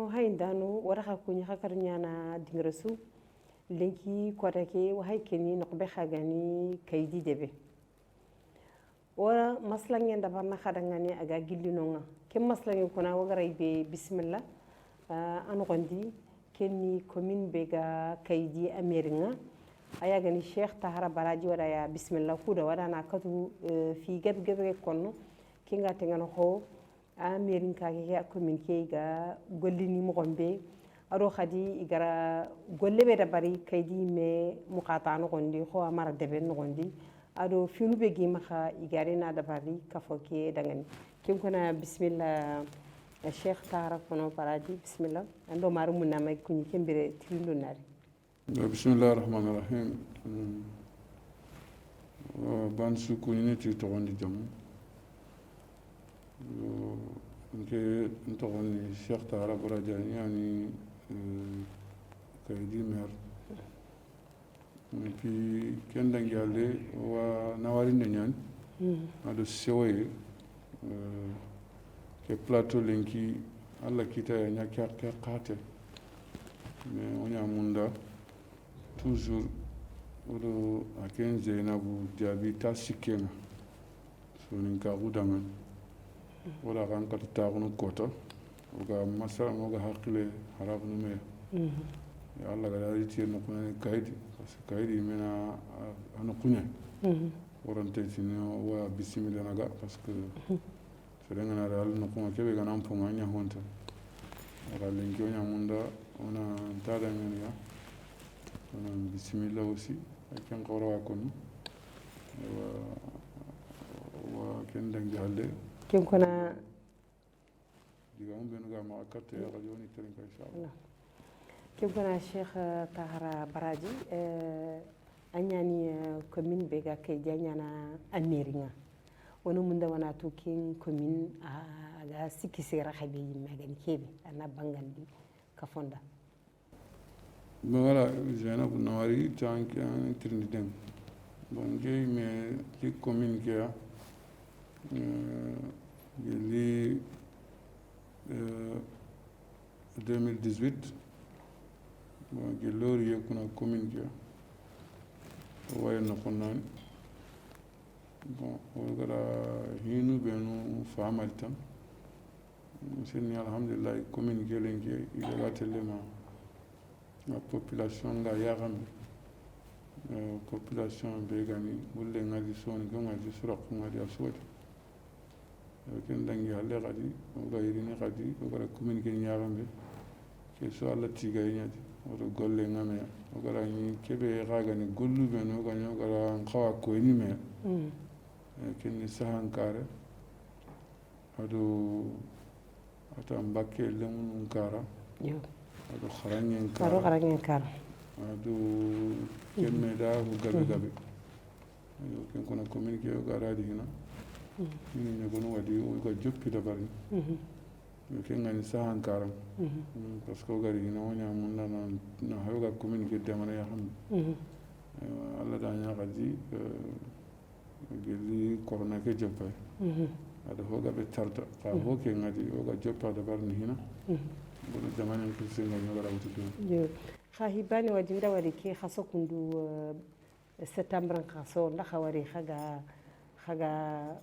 no haindano waraka kunya hakarnya na dingresu lenki kotake wahaikeni noqbe khagani kaydi debe wara maslangen da barna khadangani aga gillinonga kem maslangen kuna wagaray be bismillah an gondi kenni commune be ga kaydi ameringa aya gani cheikh tahara baraji wada ya bismillah kuda wada na katu fi gab gabe konno kinga tengano ho amirin ka ke commune ke ga gollini mo gombe aro khadi igara golle be da bari kaydi me muqata no gondi ho amara debe no gondi ado finu be gi maxa igari na da bari kafoke dangani kim kuna bismillah cheikh tahara kono baraji bismillah ando maru munna may kunyi kembere tirindo nari bismillahir rahmanir rahim ban su kunyi ti to gondi jamu nke to gondi cheikh tahara baraji yani kaydi mer puis kendangi alle wa nawarinde ñani aɗo sewoye ke plateau lenki allah kita ya ñakke hakke qate mais o ñamunda toujours oɗo a ken zeynabu jaabi ta sikkenga sonin ka xudangan wala kan kata taxunu kota oga masala moga haqqile haraxunu meya ya allah ga dari tiye nokunani kaydi parce que kaydi mena ano kuñay warante tino wa bisimila naga parce que serengana da allah nokuma kebe gana mponga ñahonta aga lenki o ñamunda ona ntadangani ya ona bisimilla aussi a ken xawrawa konu wa ken dangi halle ken kona digamu benuga maxa katte axa joni terenka inchallah kem kana cheikh tahara baraji anyani commune be ga kay janyana ameringa wono munda wana to kin commune aga sikki sera khabe yimagani kebe ana bangandi ka fonda bon voilà jena bu nawari tanki an trinidem bon gay me ki commune ke ya li 2018 bon ke lori yakuna commune ke waye no konan bon o gara hinu benu famal tam seni alhamdulillah commune ke lenke ila telema la population ga yaram population be gani bulle ngadi soni ko ngadi sura ko ngadi aswati ken dangi halle gadi o ga yirini gadi o gara commune ke yaram be ke so alla tiga nyadi oto golle ngame o gara ni kebe gagani gollu be no ganyo gara khawa ko ni me ken ni sahan kare ado ata mbakke lemun kara yo ado kharangen karo kharangen kara ado ken me da hu gabe gabe yo ken kono communique o gara di hina ni ne gono wadi o ga joppi da bari ken ngani sahan karam parce que o gari hina wonya mun na hayoga communique de mana ya ham alla da nya gadi gelli corona ke joppa ada hoga be tarta ka hoke ngadi o ga joppa da bar ni hina bono jamane ko singa no gara wutu yo khahibani wajinda wari ke khaso kundu septembre khaso nda khawari khaga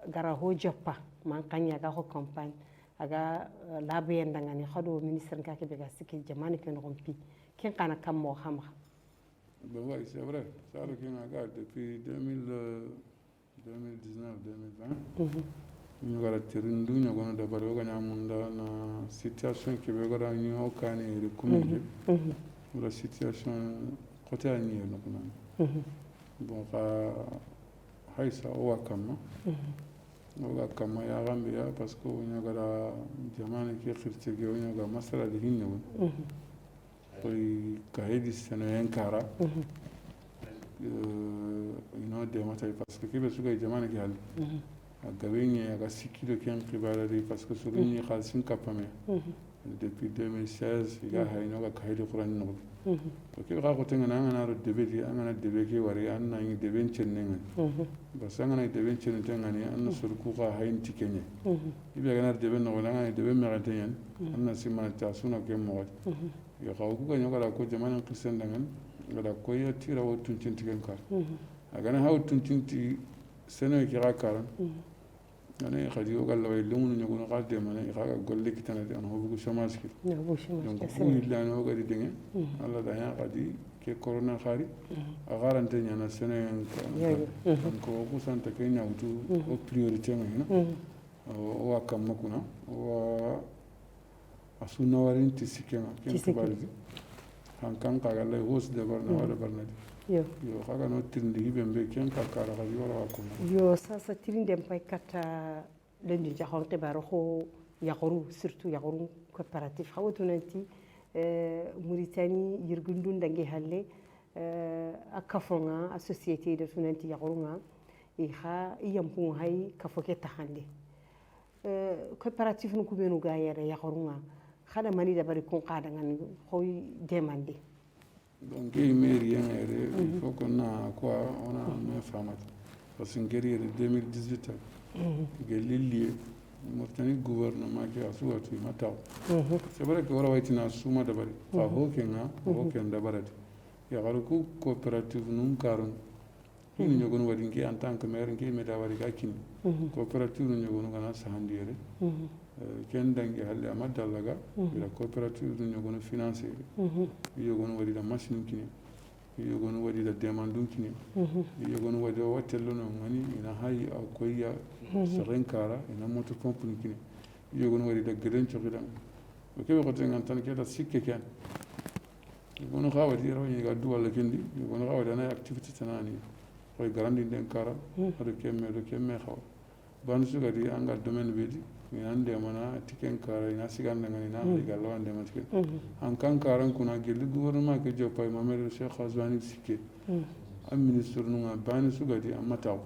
gara ho joppa man kanya ga ho campagne aga labu yendangani khado ministre ka ke be ga sikki jamane ke no kompi ken kana kam mo xam ben oui c'est vrai ça le ken aga depuis 2019 2020 ñu gara tirindu ñu gona da bari ga nyamunda na situation ke be gara ñu o kane re communiqué la situation côté ani no kuna bon ka haysa o wakama o ga kama ya gambe ya parce que ñu gara jamane ke xirte ge ñu ga masala de hinne won koy kayedi sene enkara ino de matay parce que kebe suga jamane ke hal gabenye aga sikido ken qibala di parce que suga ni khalsin kapame depuis 2016 iga hayno ga kahidi qur'an no ke ga ko tenga ngana ro debe di ngana debe ke wari anna ngi debe chennenga basa ngana debe chenne tenga ni anna sur ku ga hayin tikenye ibe ngana debe no ngana debe me gatenyen anna sima ta suna ke mo ya ga ku ga nyoga ko jamana kristen dangan ngada ko ya tira wo tuncin tiken ka agana haw tuncin ti sene ke ga karan يعني خدي وقال له يلومون يقولون قادم أنا يخاف أقول لك أنا هو بقول شماس كده donc fu illa no gadi dinge alla da ya gadi ke corona khari agar ante nyana sene ko ko santa ke nyawtu o priorité ngina o wa kam makuna o asuna warin tisikema ken tabardi han kan ka galla hos de barna wala barna yo kaga no tindi bembe ken ka kara ga yo ko yo sasa tirinde mpay kata lendi jaxon xibaro xo yaxoru surtout yaxoru coopératif xawatu nanti Mauritanie yirgundu ndangi halle a kafonga a société de tunanti yaxorunga i xa i yampun hay kafoke taxande coopératif nu kubenu ga yere yaxorunga xada mani dabari kun qadangan xoy demande donc il mairie il faut qu'on a quoi on a même femme parce que guerrier 2018 gelili Mauritanie gouvernement qui a souhaité mataw c'est vrai que wara waitina suma dabari fa hoken dabarati ya garuku coopérative nun karon ini nyogon wadi ngi en tant que maire ngi me dawari ka kin coopérative nun nyogon ngana sahandire ken dangi halle amadallaga ila coopérative nun nyogon financer yogon wadi da machine kini yogon wadi da demandum kini yogon wadi watello no ngani ina hay akoya serenkara ina moto company kini yogon wadi da gren chogidan o kebe ko tengan tan ke da sikke ken yogon xawadi rawni ga duwala kendi yogon xawadi na activité tanani koy garandi den kara ado kemme xaw ban suga di anga domaine bedi ande mana tiken kara ina siganda ngani na galla ande ma tiken an kan karan kuna gelli gouvernement ke jopay mamadou cheikh khazwani sikke am ministre nunga ban suga di amata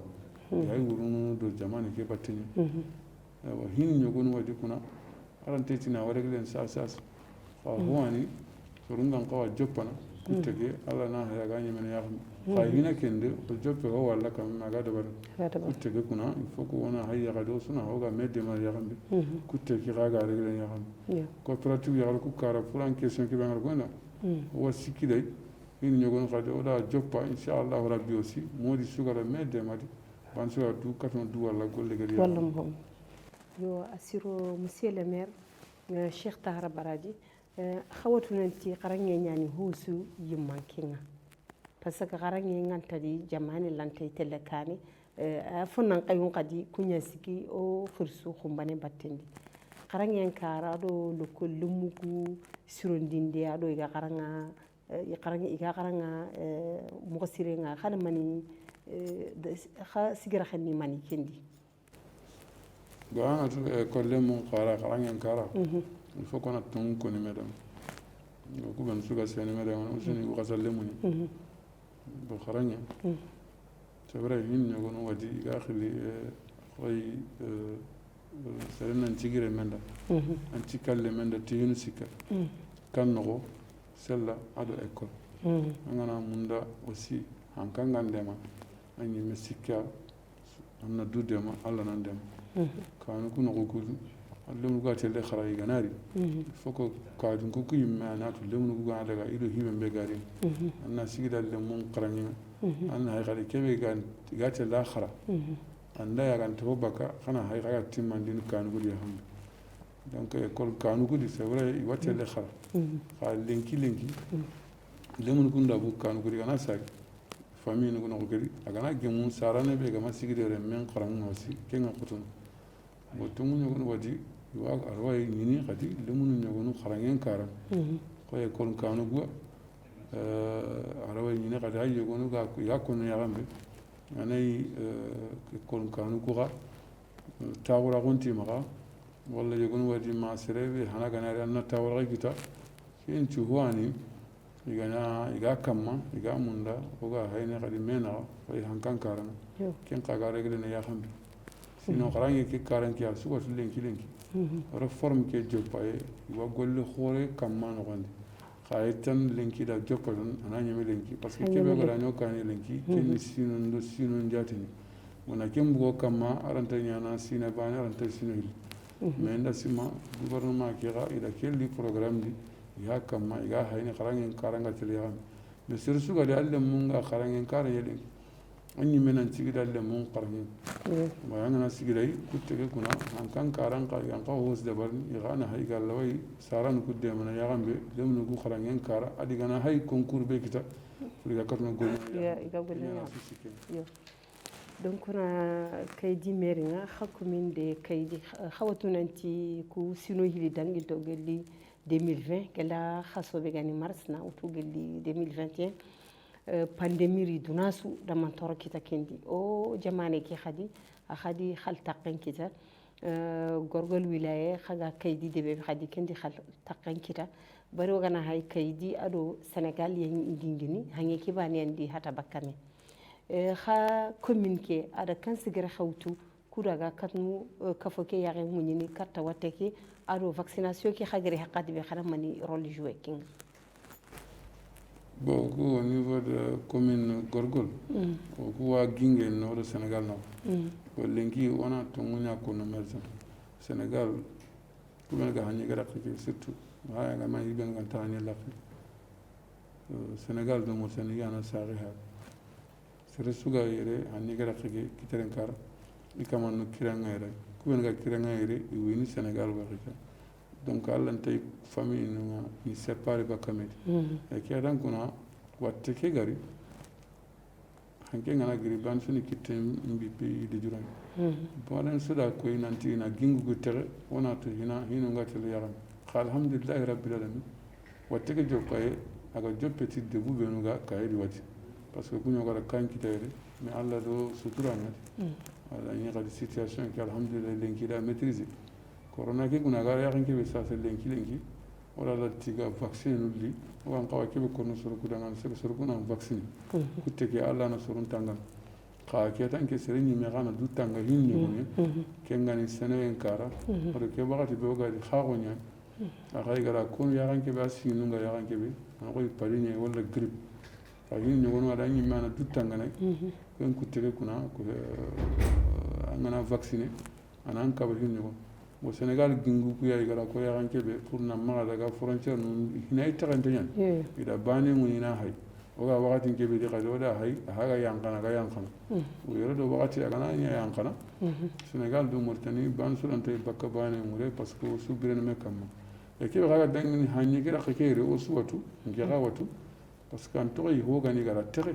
ay wurunu do jamane ke batini wa hin nyogon wadi kuna arante tina wareglen sasas fa huani surungan qawa jopana kutege alla na haya ganye men yakhmi khayina kende o joppe ho walla kam maga dabar kutege kuna il faut ko ona hayya gado suna hoga medde mar yakhmi kutege gaga reglen yakhmi coopérative yakhal ku kara pour en question ki bangal gona o sikki day in nyogon khade o da joppa inshallah rabbi aussi modi sugara medde madi ban suga du katon du walla golle gari wallam hom yo asiro monsieur le maire Cheikh Tahara Baraji xawatu nanti qarange ñani husu yimmankinga parce que qarange ngantadi jamani lantay telekani fonnan qayun qadi kunya siki o fursu khumbane battendi qarange kara do lokol lumugu surondinde ado iga qaranga iga qaranga mo sirenga xana mani xa sigira xani mani kendi gana kolle mun qarange kara il faut qu'on attende qu'on mesdames ko ben suga sene mesdames aussi ni ko xasalle muni bo kharanya c'est vrai ni ñogo no wadi ga xili xoy serena tigire menda anti kalle menda tiyunu sikka kan no sella ado école ngana munda aussi an kangandema ani mesikka anna dudema alla nan dem kanu kuno ko kudu lemu ga tele kharayi ganari foko ka dun ko yimma na to lemu ga daga ido himen be gari anna sigida lemu qarani anna hay khali kebe ga tele khara anda ya gan to baka khana hay ga timman din kanu gudi ham donc école kanu gudi c'est vrai i watele khara kha lenki lemu gunda bu kanu gudi gana sa famille no ko gari agana gemu sarane be ga masigide re men qaran aussi kenga khutun bo tumu no wadi wa arway ni khadi lemunu nyogonu kharangen karam ko e kon kanu go arway ni khadi ay yogonu ga yakonu yagambe anay kon kanu go ga tawra gonti maga walla yogonu wadi ma serebe hana ganari anna tawra gita kin chuwani iga kamma iga munda o ga hayne khadi mena ko hankan karam ken qaga regle ne yagambe sino kharange ki karan ki asugo lenki réforme ke joppaye iwa golle xoore kamma noxondi xaye tan lenki da joppa ton ana ñeme lenki parce que kebe gara ño kane lenki kenni sino njatini wona ken bugo kamma aranta ñana sine bane aranta sino hili mais nda sima gouvernement ke xa ida kelli programme di iga kamma iga hayni xarangen karanga tel yaxami mais sere sugadi a lemmunga xarangen kara ñelenki a ñimenan sigida lemmun xarangen waya ngana sigiday kuttege kuna an kan karan ka yan ka hos dabarni iga na hay gallawai saran ku demana yaxambe lemnu ku xarangen kara adigana hay concours be kita pour iga katno golna iga golna donc na kaydi meringa hakumin de kaydi hawatunanti ku sino hili dangi to gelli 2020 kala khasobe gani mars na utu gelli 2021 pandémie ri dunasu da man toro kita kendi o jamane ki khadi khal taqen kita gorgol wilaya khaga kaydi debe khadi kendi khal taqen kita bari wagana hay kaydi ado Sénégal yen dingini hange ki bani andi hata bakame kha commune ke ada kan sigara khawtu kuraga katnu kafoke yare munyini katta wateke ado vaccination ki khagari haqadi be khana mani rôle jouer king bon au niveau de commune Gorgol ko wa ginge no do Sénégal no ko lenki wana to munya ko no merza Sénégal ko men ga hanni gara ko surtout ha ga man yiben ga tani la Sénégal do mo Sénégal na sari ha sere suga yere hanni gara ko kiteren kar ikaman no kiranga yere ko men ga kiranga yere i wini Sénégal wa ko donc allantay famille no ni séparé ba kamedi e ke dan kuna watte ke gari hanke ngana giri ban suni kitem mbi pays de juran bonen suda ko nanti na gingu ko tere wona to hino ngatel yaram alhamdulillah rabbil alamin watte ke joppaye aga joppeti de bu benuga kayri wati parce que kunyo gara kan kitayre mais alla do sutura ngati ala ni gadi situation ke alhamdulillah lenki da maîtriser corona ke kuna gara yakin ke be sa se lenki wala la tiga vaccine nulli wan qawa ke be kono suru kudangan se suru kuna vaccine kutte ke alla na surun tangan ka ke tan ke sere ni me gana du tanga hin ni ke ngani sene kara wala ke bagati be gadi khagonya akay gara kon yakin ke ba sinu nga yakin ke be an ko parigne wala grippe ka hin ni wona da ni mana du tanga ne ken kutte ke kuna ko angana vacciner anan ka be hin ni au Sénégal gingu ku ya igara ko yaran kebe pour na ma daga frontière nu hinay taxante ñan ida bani mu ina hay o ga wakati kebe di xado da hay haga yankana ga yankana o yoro do wakati aga na nya yankana Sénégal do Mauritanie ban sulante bakka bani mu re parce que su birene me kam e kebe ga dangni hanni gira xekere o suwatu ngira watu parce que an to yi ho gani gara tere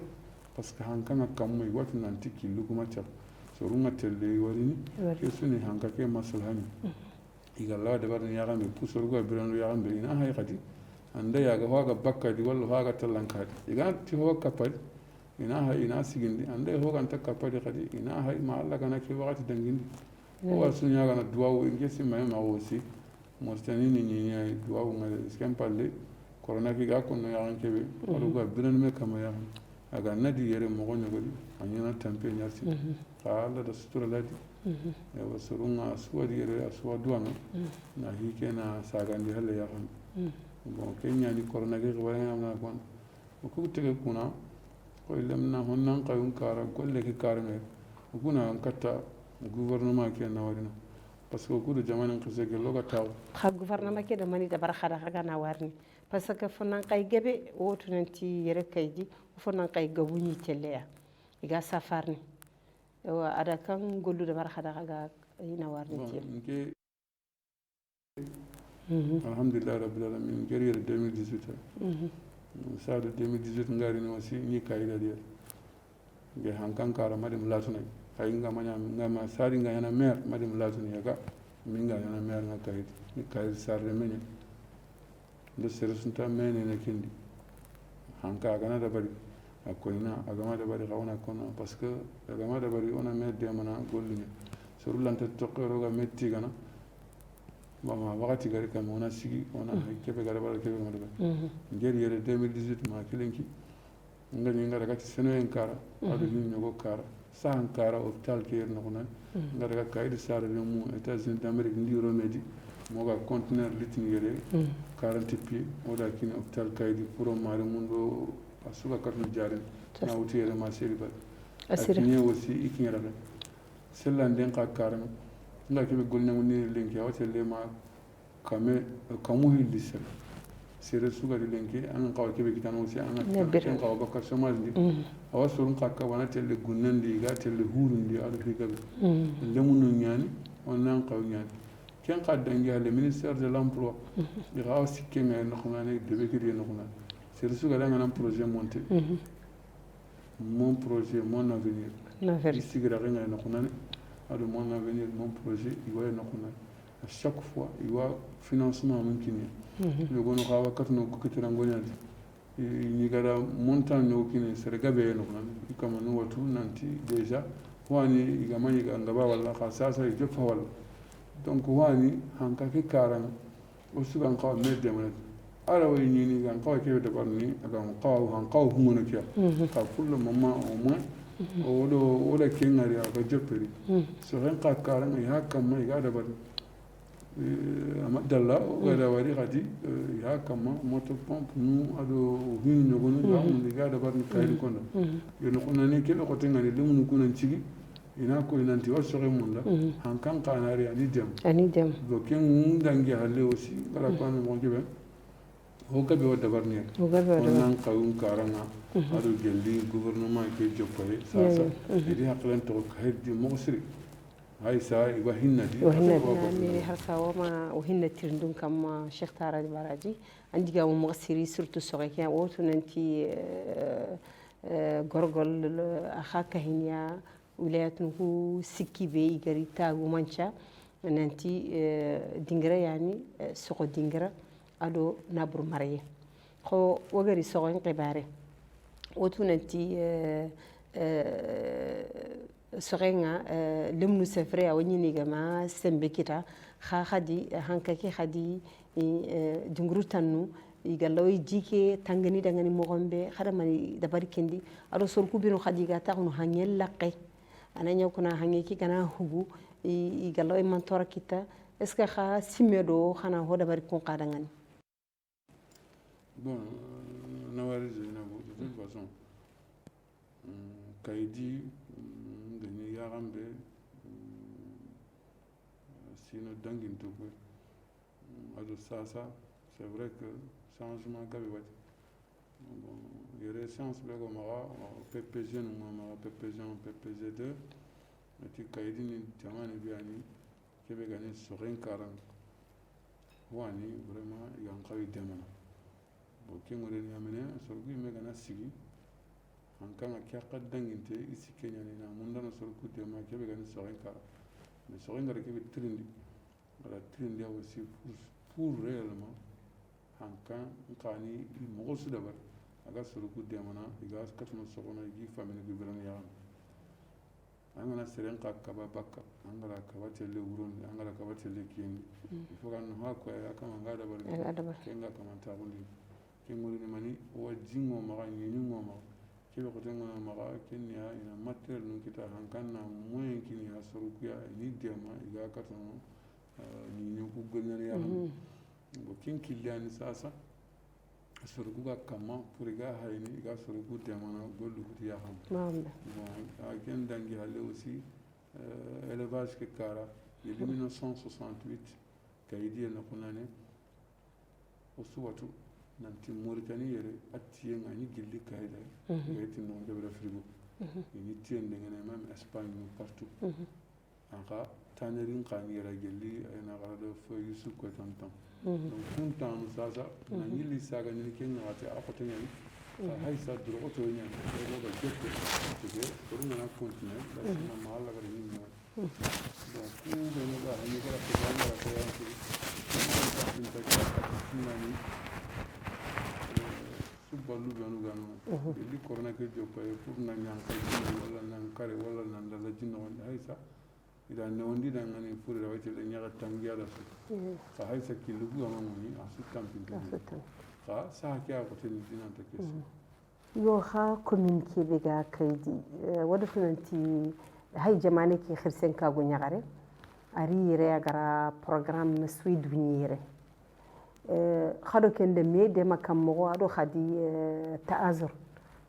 parce que hankanga kam mu watu nan tikki luguma cer sorunga telle warini ke suni hanka ke maslahani igalla de barni yaga me pusorgo biranu yaga be ina hay khadi anda yaga hoga bakkadi walla hoga tallankadi iga ti ho kapadi ina hay ina sigindi anda hoga anta kapadi khadi ina hay ma alla kana ke wakati dangindi o wasun yaga na duwawu ingesi may ma wosi Mauritanie ni ni duwawu ngal skempalle corona ki ga konno yaga kebe walugo biranu me kama yaga aga nadi yere mo gonyo godi anyana tampe nyarti Allah da sutura ladi ya wasurunga suwadi yere aswa duanga na hike na sagandi halle ya xam bon kenya ni corona ge wala ngam kon ko tege kuna ko lemna honnan qayun kara golle ke karme kuna katta gouvernement ke na wadina parce que ko do jamane xese ge loga taw xa gouvernement ke da mani da bar xada xaga na warni parce que fonan kay gebe wotu nanti yere kaydi fonan kay gabuni teleya iga safarni ada kan gollu da bar xada xaga ina warni ci alhamdulillah rabbil alamin guerrier 2018 ça de 2018 ngari no si ni kayida dia ge hankan kara madim latuna kay ngama sari ngana mer madim latuna yaga minga yana mer na kayid ni kayid sarre menye do sere sunta mene ne kindi hanka gana da bari akoina agama da bari kauna kono parce que agama da bari ona me de mana gollunya surulante tokkero ga metti gana mama wakati gari kam ona sigi ona kebe gara bari kebe ngada ngeri yere 2018 ma kilenki ngani ngara gati seno en kara adu ni nyogo kara sahan kara hôpital ke no kuna ngara ka kaydi sare le mu États-Unis d'Amérique ndiro medi moga conteneur litingere 40 pieds oda kini hôpital kaydi pour mari mundo asuka katno jaren na wutiyere ma seri ba asiri aussi ikingera sellan den ka karam nga kebe golna woni lenki awtele ma kame kamu hilli sere suga di lenki an qaw kebe kitano aussi an qaw bakka chômage ndi awa surun qakka wana telle gunnandi ga telle hurundi adu fikabe lemunu nyani onan qaw nyani ken qaddangi le ministère de l'emploi di qaw sikke me no xamane de bekiri no xamane sere suga da ngana projet monté mon projet mon avenir ici gira nga no xamane adu mon avenir mon projet iwa no xamane à chaque fois il y a financement mumkin le gono xawa katno ko kitirangonyati ni gara montant no kine serga be no nan kama no watu nanti déjà wani igamani ga ngaba wala khasasa je fa wala donc wani hanka ke karan o sugan qaw medde man ala way ni gan qaw ke de barni aga qaw han qaw humono kiya ka kullu mamma o mo o do kengari aga jopperi so ren ka karan ya kam mai ga da barni amadalla wala wari gadi ya kama moto pompe nu ado hin no gono ya mun diga da barni kayri kono yo no kunani kelo ko tengani dum nu kunan cigi ina ko inanti waso re munda han kan kanari ani dem do ken dangi halle aussi kala ko no mo jibe o gabe wadda barni nan kawun karanga ado gelli gouvernement ke jokkore sasa idi haklan to heddi mo siri هايسا وهنا دي ميري هركا وما وهنا ترندون كم شيخ تارا براجي عندي قام مغسري سرتو سوغيكيا ووتو ننتي غرغل أخاك هنيا ولايات نهو سكي بي غريتا ومانشا ننتي دينغرا يعني سوق دينغرا أدو نابر مريه خو وغري سوغين قباري ووتو ننتي sorenga lemnu sefre awani nigama sembe kita khadi hankaki khadi dingru tannu igalawi jike tangani dangani mogombe khada mani dabari kendi ado sorku bino khadi ga taxnu hangel laqe ananya kuna hangeki kana hugu igalawi mantora kita est ce que kha simedo khana ho dabari kon qadangani bon nawari zainabu de toute façon kaydi yarambe sino dangin to ko ado sasa c'est vrai que changement gabe wat bon yere chance be ko mara PPG no mara PPG2 ati kaydi ni jamane biani kebe gani soren karan wani vraiment yan qawi demana bo kengore ni amene sorgu me gana sigi hankan akya qaddanginte isi kenyani na mundana sorku de ma kebe gani soren kara mais soren ngara kebe trindi wala trindi aussi pour réellement hankan qani mo su dabar aga sorku de mana iga katno sokona gi famille gi biran ya angana seren ka kaba bakka angara kaba tele wuron angara kaba tele kindi il faut kan ha ko ya kama ngada bar kenga kama ta gundi kengori ni mani o jingo ma ni mo ma kebe ko tengo maga kenya ina matériel nun kita hankanna moyen kini asorukuya ni dema iga katano ni ku gonnani ya bo kin kiliani sasa asoruku ga kama pour iga hayni iga soruku dema na gollu kuti ya ham bon agen dangi halle aussi élevage ke kara de 1968 kayidi na kunane osuwatu nanti Mauritanie yere attiye ngani gilli kayda gayti non de frigo ni tien de ngene même Espagne partout anga tanerin qani yera gilli ina garado fo yusuf ko tantam donc tout temps sasa na ngili saga ni ken ngati akote nyani hay sa duro to nyani ko ga jette te ko na continuer la sama mala ga ni no donc tout de no ga ni ga ko ga ko yanti ni subalu banu ganu li corona ke joppa pour na nyanka wala nan kare wala nan dala jinno wala haysa ida ne wondi da ngani pour da wati le nyaga tangiya da su fa haysa kilu bu amani asu tampin ka sa kya ko tin dinan ta kesi yo ha commune ke be ga kaydi wada funanti hay jamane ke khirsen ka go nyagare ari yere agara programme suidu nyire khado kende me de makam mo ado khadi ta'azur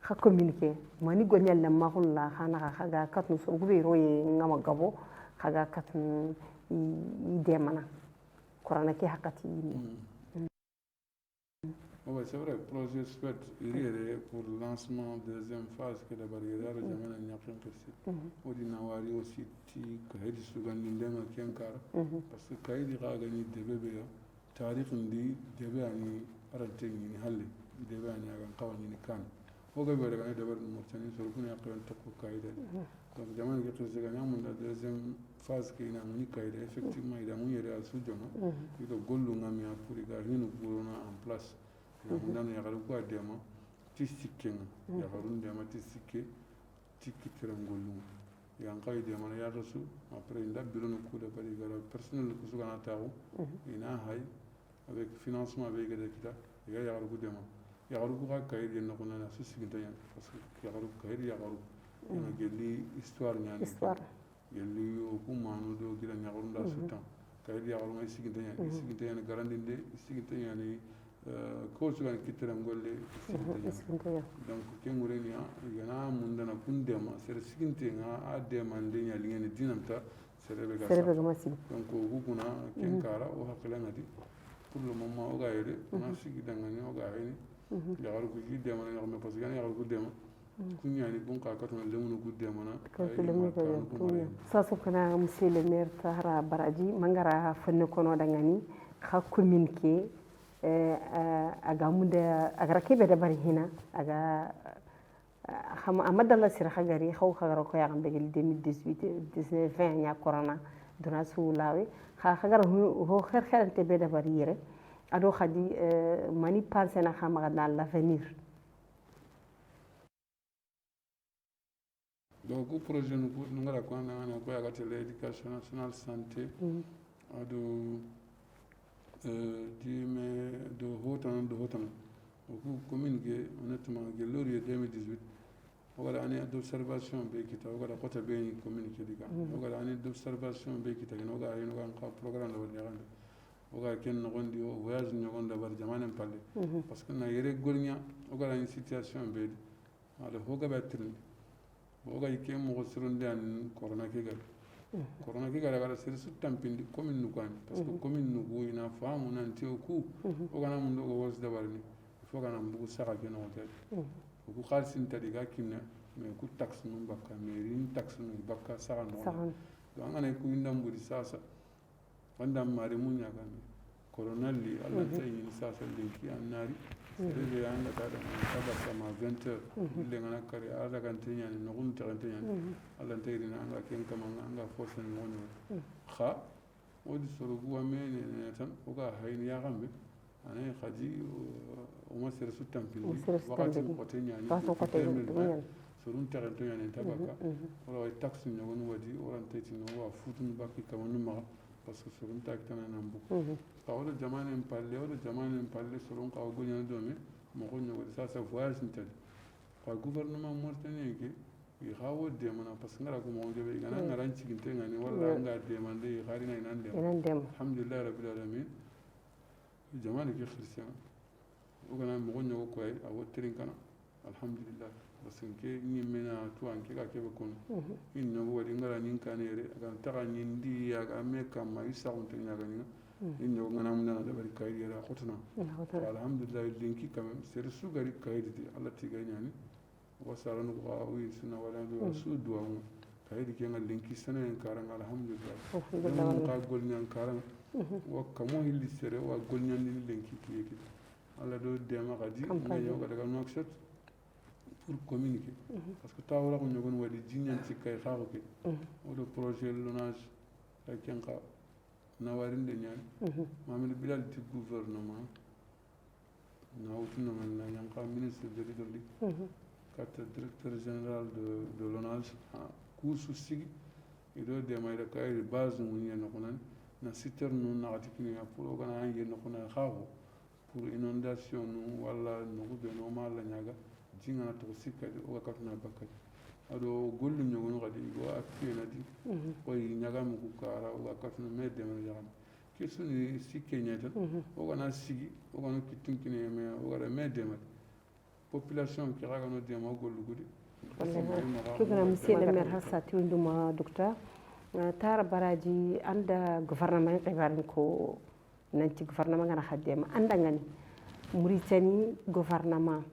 kha commune ke mani go nyal ma khulla khana khaga katnu so gube roye ngama gabo khaga katnu de mana korana ke hakati Oui, c'est vrai, projet SWET, il y a pour le lancement de deuxième phase que la barrière de Jamana Nyakin Pessi. Odinawari aussi, Kaidi Sugan Lindema Kiankara, parce que Kaidi Ragani Debebe, Tariq Ndi, Debeani, Arating in Halle, Debeani Agankawani in Kan. Ogabere, I never Murtani, so Guna Toko Kaida. Donc Jamana Gatuzaganam, la deuxième phase qui est en Kaida, effectivement, il a mouillé à Sujama, il a Golungamia pour les Garino Buruna en place. Ndana yagaru ko adema ti sikkenga yagaru ndema ti sikke tikki terangollu yanka idema na yagasu après nda biro no kuda bari gara personnel ko suga na taw ina hay avec financement avec de kita yagaru ko dema yagaru ko ka kayde no ko na su siginta yan parce que yagaru kayde yagaru ina gelli histoire nyani gelli ko manu do gira nyagaru nda sultan kayde yagaru ngai siginta yan garandinde siginta yani ko sugan kitram golle donc kengurenia igana mundana kundema sere siginte nga adema ndenya lingene dinamta serebe ga donc hukuna kenkara o hakilangati pour le moment o gaire na sigidangani o gaire yagaru ko gidema na ngam parce que yagaru ko dema kunyani bon ka katona lemunu ko dema na sasu kana monsieur le maire tahara baraji mangara fanne kono dangani kha commune ke aga muda agara kebe da bari hina aga amadalla sir khagari khaw khagara ko yaqam begel 2018 19 nya corona dona su lawe khagara ho kherante be da bari yere ado khadi mani pense na khama dans l'avenir donc au projet nous ngara ko na ko yagate l'éducation nationale santé ado de Hotan, au commune honnêtement, l'Ori 2018, on a une année d'observation, on a la côte bien communiqué, on a une année d'observation, on a un programme on a un voyage, on a parce que on a une situation, on a un corona corona ke gara sere su tampindi commune nukani parce que commune nuku ina faamu nanti oku o kana mundo go wos dabarni fo kana mbugu saka ke no hotel ku khalsin tadi ga kimna mais ku taxe num bakka mairie taxe num bakka saka no do ngane ku indam buri sasa wandam mari munya kan corona li alla tayi ni sasa linki annari sere anda kada kaba sama 20h le ngana kare ala kan tenya ni no kun tante yani alla tayi na anga ken kama anga force ni woni kha odi soro bu amene tan o ga hayni ya gambe ane khadi o ma sere su tampini wakati ko tenya ni sorun tante yani tabaka wala taxi ni woni wadi orante ti no wa futun bakki kama no ma parce que sorun taktana nambu kawala jamane palle soron ka gonya domi mo gonya wadi sasa voyage ntel ka gouvernement mauritanien ke i hawo de mana parce que ngara ko mo jobe ngana ngaran ciginte ngani wala nga demande i harina inande alhamdulillah rabbil alamin jamane ke christian o gana mo gonya ko koy awo terin kana alhamdulillah parce que ni mena to anke ka kebe kon in no wadi ngara nin kanere aga taga nyindi ya ga me kam ma isa on tenya gani in yo ngana mun na da bari kayri ra khotuna alhamdulillah linki quand même c'est su gari kayri di Allah ti gani ani wa saranu ko wi sunna wala do su duwa kayri ke ngal linki sanen karan alhamdulillah ka gol nyan karan wa kamo hilli sere wa gol nyan linki ki Allah do de ma gadi ngi yo ga daga nokshat pour communiquer parce que tawra ko nyogon wadi jinyan ci kay xaxu ke o do projet lonage ay kenka nawarinde ñaan mamadou bilal ti gouvernement na wutuno man na yanka ministre de l'hydraulique carte directeur général de l'onage course sigi ido de may da kay base mu ñen ko nan na citer nu na atikini pour gana ngi no ko na xaxu pour inondation nu wala no ko be no ma la ñaga jingana to sikkadi o katuna bakkadi ado gollu ñogonu kadi go akkena di koy ñagamu ku kara o katuna me demana jagam kesuni sikke ñatan o gana sigi o gana kittunkine me o gara me demana population ki raga no dema gollu gudi shukran monsieur le maire hassati winduma docteur tara baraji anda gouvernement qibarin ko nanti gouvernement ngana khaddema anda ngani Mauritanie gouvernement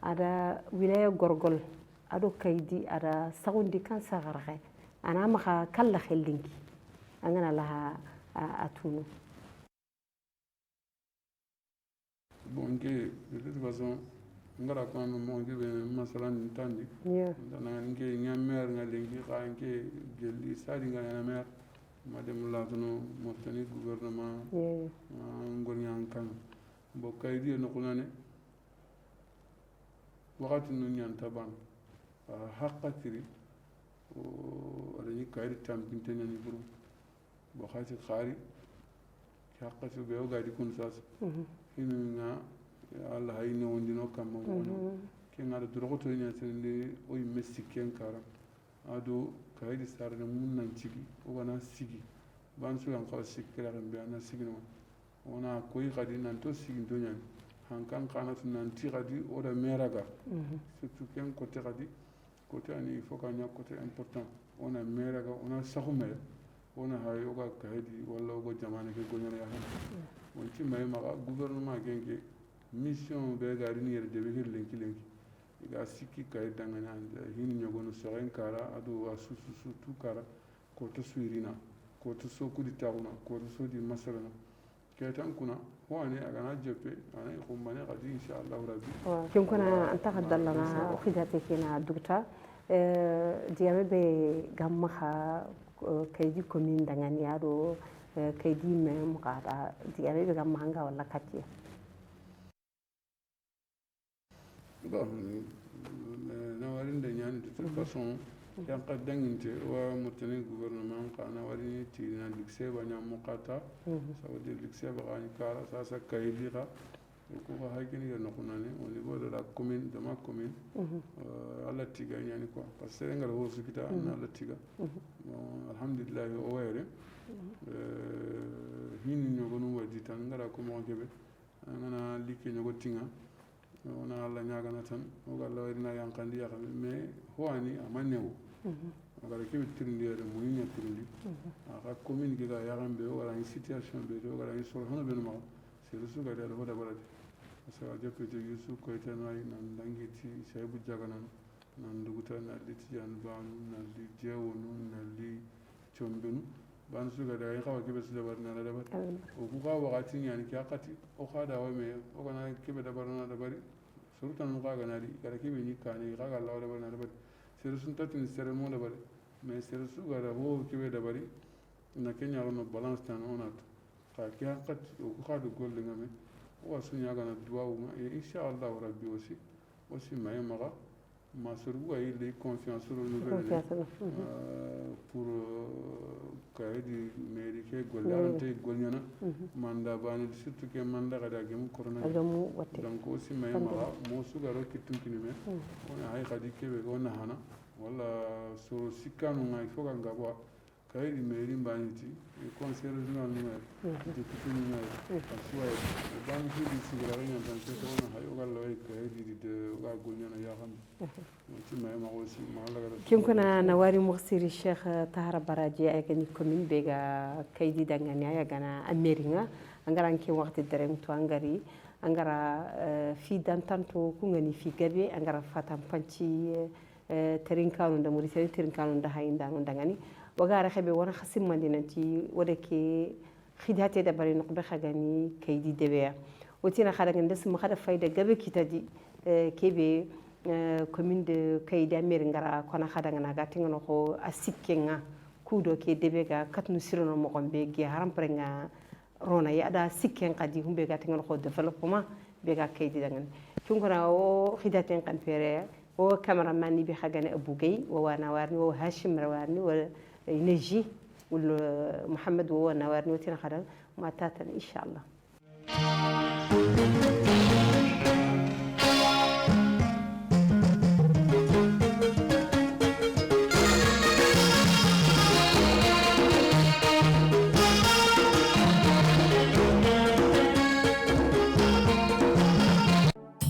ada wilaya gorgol ado kaydi ada sagundi kan sagarxe ana maxa kala xellinki angana laha atunu bon de toute façon ngara ko no mo ngi be masalan tandi dana ngi nyamer ngalengi xa ngi gelli sadi ngana mer madame latuno Mauritanie gouvernement ngor ñan kan bo kaydi no kunane wakati no ñanta ban haqqatiri o adani kayri tambinte ñani buru bo xati xari haqqatu be o gadi kun sas hinu nga Allah hayno wondino kamma wono ke ngada drogoto ña sende o messi ken kara ado kayri sarne mun nan cigi o wana sigi ban su an xaw sikira be ana sigi no ona koy gadi nan to sigi to ñani hankan kanatu nanti gadi o da meraga surtout ken côté gadi côté ani il faut kanya côté important on a meraga on a saxume on a hayo ga kaydi wala go jamane ke go nyana ya on ti may maga gouvernement genge mission be gari ni yerde be lenki lenki iga sikki kay dangana hin nyogono soren kara ado asusu tu kara ko to suirina ko to so kudi tawna ko to so di masalana كيتان كنا هو أنا أنا جبت أنا يقوم بنا غادي إن شاء الله ربي. كم كنا أنتقد لنا أخذتك هنا دكتور ديامي بجمعها كيدي كمين دعاني أرو كيدي مقارا ديامي بجمعها ولا كتير. نوارين دنيان تتفصون yang kadang inte wa mutane gouvernement kana wari ti na likse ba nya mukata saudi likse ba ani kara sasa kaydira ko ko hakini yo nokunane au niveau de la commune de ma commune alla tiga nyani quoi parce que ngal ho sukita na alla tiga alhamdulillah o were hin nyogo no wadi tan ngara ko mo gebe ngana likke nyogo tinga ona alla nyaga na tan o galla wari na yankandi ya mais ho ani amanewo agara kebe tirindi yere mo nya tirindi aka commune ke ga yarambe o wala une situation be do wala une solution be no c'est le suga da hoda balade so a jopete yusu ko etana nan dangiti saybu jaga nan duguta na liti jan banu na li jewonu na li chombenu ban suga da yawa kebe su da barna da bar o ku ga wakati yani ki akati o khada wa me o kana kebe da barna da bari surutan mu ga na di kala kebe ni kani ga ga lawa da barna da bari c'est sun tatin sere mo da bari mais c'est suga da ho kebe da bari na kenya no balance tan onat ka ki akati o ku khadu golle ngame o sunya ga na duwa ma inshallah rabbi aussi may maga ma surgu ay les confiance sur nouvelle pour kaydi mairie ke golante golnyana manda bani surtout ke manda kada gem corona donc aussi may maga mo sugaro kitunkini me ona ay kadi kebe ona hana wala so sikanu ngai foga ngabwa kaydi mairie baniti conseil régional numéro député numéro aswa ban hidi sigara nya dan ke ona hayo gallo ay kaydi de ga golnyana ya xam كم كنا نواري مغسر الشيخ طاهر براجي أيقني كمين بيجا كيدي دعاني أيقنا أميرينا أنغرا أنكي وقت الدرهم تو أنغري أنغرا في دانتانتو كونغني في جبي أنغرا فاتم بانشي ترين كانون دموري ترين كانون دهاين دعاني وقارا خبي وانا خسم مدينتي ودكي خداتي دبري نقبل خجاني كيدي دبيع وتينا خارجين دس مخالف فايدة جبي كتادي كيبي commune de Kayda Merengara kona khadanga ga tingono ko asikkenga kudo ke debega katnu sirono mo gombe gi haram prenga rona ya da sikken qadi humbe ga tingono ko development be ga Kaydi dangan tungona o khidaten kan pere o cameraman ni bi khagane Abou Gay o wana warni o Hashim rawani o Neji wal Muhammad o wana warni o tina khadal ma tatan inshallah